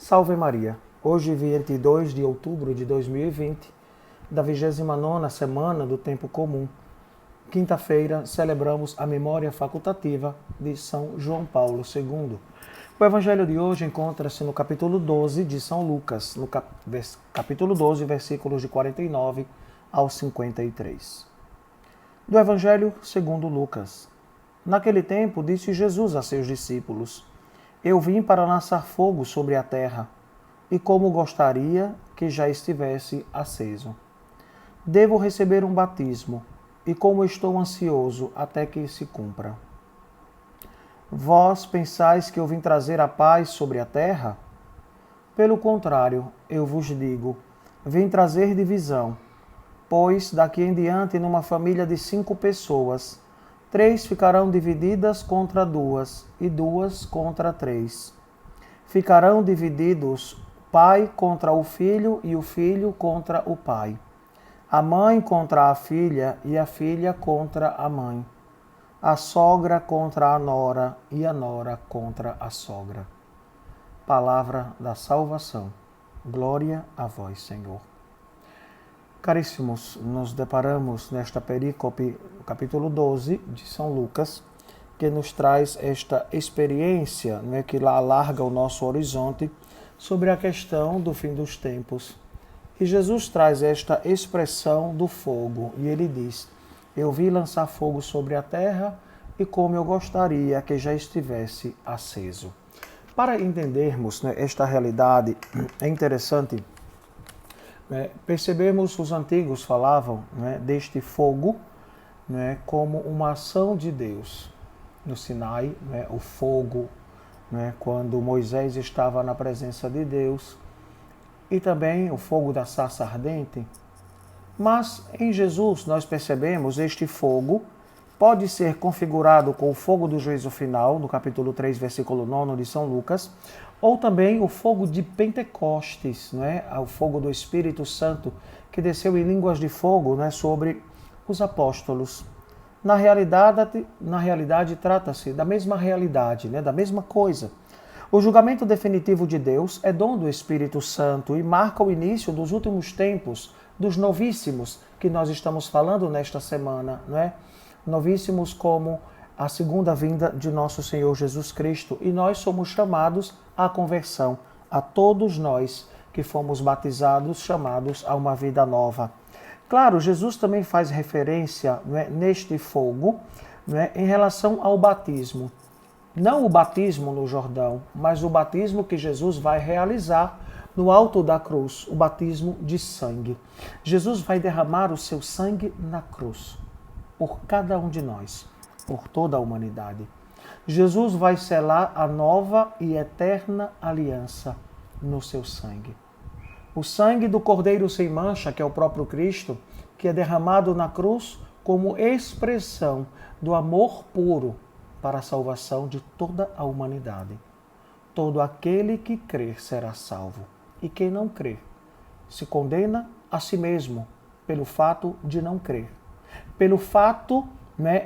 Salve Maria! Hoje, 22 de outubro de 2020, da 29ª semana do Tempo Comum, quinta-feira, celebramos a memória facultativa de São João Paulo II. O evangelho de hoje encontra-se no capítulo 12 de São Lucas, no capítulo 12, versículos de 49 ao 53. Do evangelho segundo Lucas. Naquele tempo, disse Jesus a seus discípulos: Eu vim para lançar fogo sobre a terra, e como gostaria que já estivesse aceso. Devo receber um batismo, e como estou ansioso até que se cumpra. Vós pensais que eu vim trazer a paz sobre a terra? Pelo contrário, eu vos digo, vim trazer divisão, pois daqui em diante, numa família de 5 pessoas, 3 ficarão divididas contra 2, e 2 contra 3. Ficarão divididos pai contra o filho e o filho contra o pai. A mãe contra a filha e a filha contra a mãe. A sogra contra a nora e a nora contra a sogra. Palavra da salvação. Glória a vós, Senhor. Caríssimos, nos deparamos nesta perícope, capítulo 12 de São Lucas, que nos traz esta experiência, que lá alarga o nosso horizonte sobre a questão do fim dos tempos. E Jesus traz esta expressão do fogo, e ele diz: Eu vi lançar fogo sobre a terra, e como eu gostaria que já estivesse aceso. Para entendermos esta realidade, é interessante percebemos, os antigos falavam deste fogo como uma ação de Deus. No Sinai, o fogo, quando Moisés estava na presença de Deus, e também o fogo da sarça ardente. Mas em Jesus nós percebemos este fogo pode ser configurado com o fogo do juízo final, no capítulo 3, versículo 9 de São Lucas, ou também o fogo de Pentecostes, o fogo do Espírito Santo, que desceu em línguas de fogo sobre os apóstolos. Na realidade trata-se da mesma realidade, da mesma coisa. O julgamento definitivo de Deus é dom do Espírito Santo e marca o início dos últimos tempos, dos novíssimos, que nós estamos falando nesta semana, Novíssimos como a segunda vinda de nosso Senhor Jesus Cristo, e nós somos chamados à conversão, a todos nós que fomos batizados, chamados a uma vida nova. Claro, Jesus também faz referência neste fogo em relação ao batismo. Não o batismo no Jordão, mas o batismo que Jesus vai realizar no alto da cruz, o batismo de sangue. Jesus vai derramar o seu sangue na cruz, por cada um de nós, por toda a humanidade. Jesus vai selar a nova e eterna aliança no seu sangue. O sangue do Cordeiro sem mancha, que é o próprio Cristo, que é derramado na cruz como expressão do amor puro para a salvação de toda a humanidade. Todo aquele que crer será salvo, e quem não crer se condena a si mesmo pelo fato de não crer, pelo fato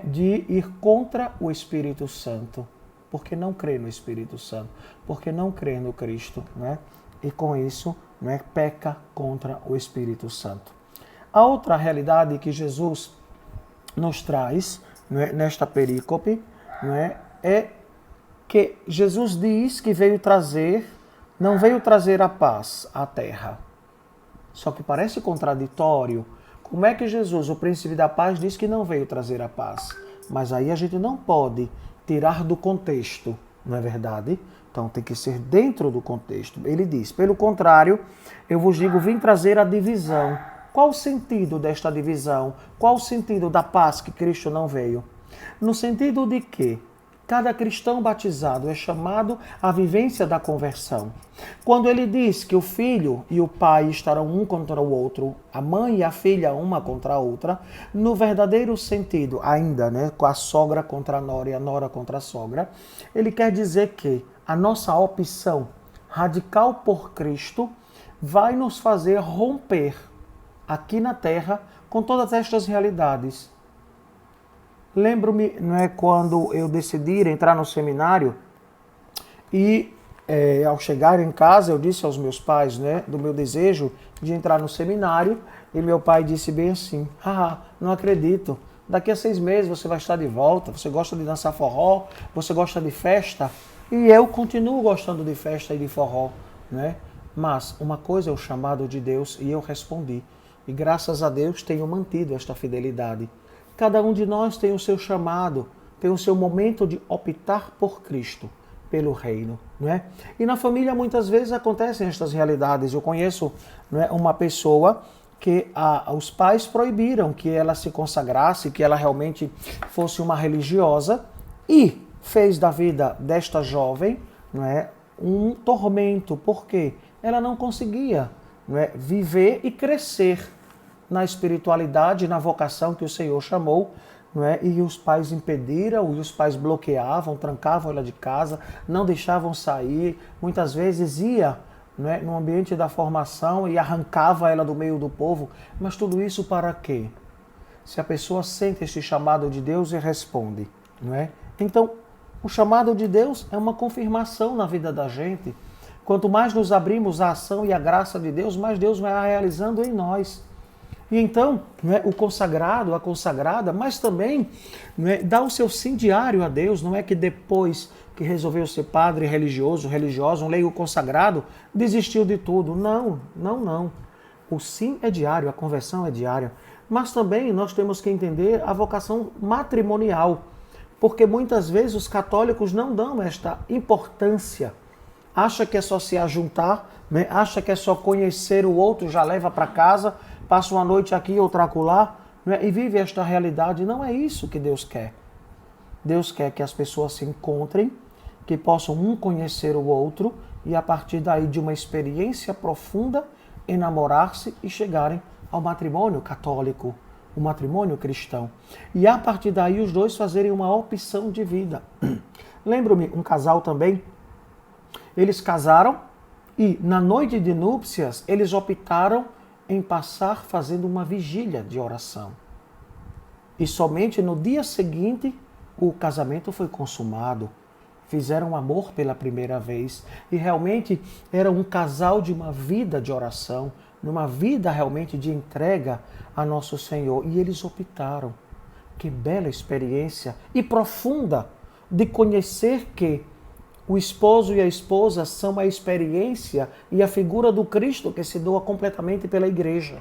de ir contra o Espírito Santo, porque não crê no Espírito Santo, porque não crê no Cristo, e com isso peca contra o Espírito Santo. A outra realidade que Jesus nos traz nesta perícope é que Jesus diz que não veio trazer a paz à terra. Só que parece contraditório. Como é que Jesus, o príncipe da paz, diz que não veio trazer a paz? Mas aí a gente não pode tirar do contexto, não é verdade? Então tem que ser dentro do contexto. Ele diz, pelo contrário, eu vos digo, vim trazer a divisão. Qual o sentido desta divisão? Qual o sentido da paz que Cristo não veio? No sentido de que cada cristão batizado é chamado à vivência da conversão. Quando ele diz que o filho e o pai estarão um contra o outro, a mãe e a filha uma contra a outra, no verdadeiro sentido, ainda, com a sogra contra a nora e a nora contra a sogra, ele quer dizer que a nossa opção radical por Cristo vai nos fazer romper aqui na terra com todas estas realidades. Lembro-me, quando eu decidi entrar no seminário e ao chegar em casa, eu disse aos meus pais, né, do meu desejo de entrar no seminário, e meu pai disse bem assim: não acredito, daqui a 6 meses você vai estar de volta, você gosta de dançar forró, você gosta de festa, e eu continuo gostando de festa e de forró, né? Mas uma coisa é o chamado de Deus, e eu respondi, e graças a Deus tenho mantido esta fidelidade. Cada um de nós tem o seu chamado, tem o seu momento de optar por Cristo, pelo reino, não é? E na família muitas vezes acontecem estas realidades. Eu conheço, não é, uma pessoa que os pais proibiram que ela se consagrasse, que ela realmente fosse uma religiosa, e fez da vida desta jovem, não é, um tormento, porque ela não conseguia, não é, viver e crescer na espiritualidade, na vocação que o Senhor chamou, não é? E os pais impediram, e os pais bloqueavam, trancavam ela de casa, não deixavam sair, muitas vezes ia, não é, no ambiente da formação e arrancava ela do meio do povo. Mas tudo isso para quê? Se a pessoa sente este chamado de Deus e responde, não é? Então, o chamado de Deus é uma confirmação na vida da gente. Quanto mais nos abrimos à ação e à graça de Deus, mais Deus vai realizando em nós. E então, não é, o consagrado, a consagrada, mas também, não é, dá o seu sim diário a Deus. Não é que depois que resolveu ser padre religiosa, um leigo consagrado, desistiu de tudo. Não, não, não. O sim é diário, a conversão é diária. Mas também nós temos que entender a vocação matrimonial, porque muitas vezes os católicos não dão esta importância. Acha que é só se ajuntar, né? Acha que é só conhecer o outro, já leva para casa, passa uma noite aqui, outra acolá, né? E vive esta realidade. Não é isso que Deus quer. Deus quer que as pessoas se encontrem, que possam um conhecer o outro e a partir daí de uma experiência profunda, enamorar-se e chegarem ao matrimônio católico, o matrimônio cristão. E a partir daí os dois fazerem uma opção de vida. Lembro-me, um casal também, eles casaram e na noite de núpcias eles optaram em passar fazendo uma vigília de oração. E somente no dia seguinte o casamento foi consumado. Fizeram amor pela primeira vez e realmente era um casal de uma vida de oração, numa vida realmente de entrega a nosso Senhor. E eles optaram. Que bela experiência e profunda de conhecer que o esposo e a esposa são a experiência e a figura do Cristo que se doa completamente pela igreja.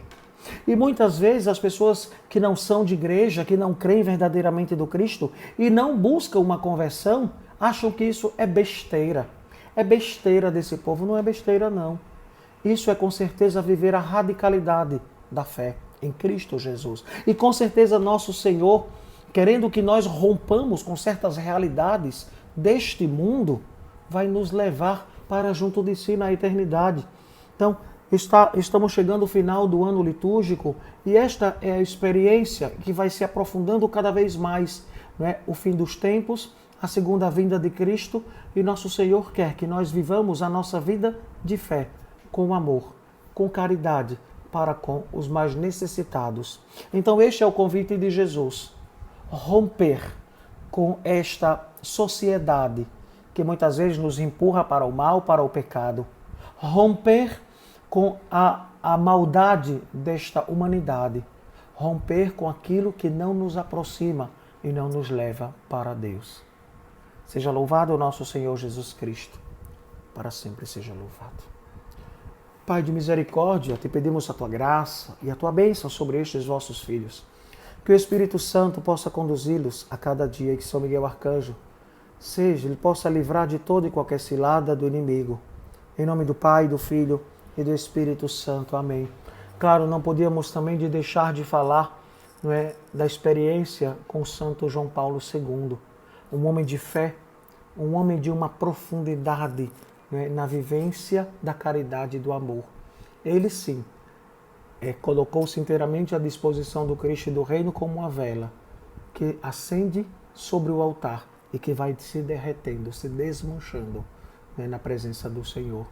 E muitas vezes as pessoas que não são de igreja, que não creem verdadeiramente do Cristo e não buscam uma conversão, acham que isso é besteira. É besteira desse povo, não é besteira não. Isso é com certeza viver a radicalidade da fé em Cristo Jesus. E com certeza nosso Senhor, querendo que nós rompamos com certas realidades deste mundo, vai nos levar para junto de si na eternidade. Então, estamos chegando ao final do ano litúrgico e esta é a experiência que vai se aprofundando cada vez mais, né? O fim dos tempos, a segunda vinda de Cristo, e nosso Senhor quer que nós vivamos a nossa vida de fé, com amor, com caridade, para com os mais necessitados. Então este é o convite de Jesus, romper com esta sociedade que muitas vezes nos empurra para o mal, para o pecado. Romper com a maldade desta humanidade. Romper com aquilo que não nos aproxima e não nos leva para Deus. Seja louvado o nosso Senhor Jesus Cristo. Para sempre seja louvado. Pai de misericórdia, te pedimos a tua graça e a tua bênção sobre estes vossos filhos. Que o Espírito Santo possa conduzi-los a cada dia e que São Miguel Arcanjo ele possa livrar de toda e qualquer cilada do inimigo. Em nome do Pai, do Filho e do Espírito Santo. Amém. Claro, não podíamos também deixar de falar, não é, da experiência com o Santo João Paulo II. Um homem de fé, um homem de uma profundidade, não é, na vivência da caridade e do amor. Ele sim, colocou-se inteiramente à disposição do Cristo e do Reino como uma vela que acende sobre o altar e que vai se derretendo, se desmanchando, né, na presença do Senhor.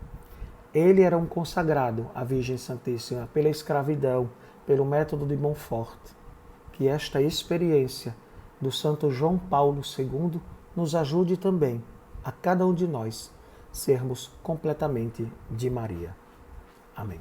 Ele era um consagrado à Virgem Santíssima pela escravidão, pelo método de Montfort. Que esta experiência do Santo João Paulo II nos ajude também, a cada um de nós, sermos completamente de Maria. Amém.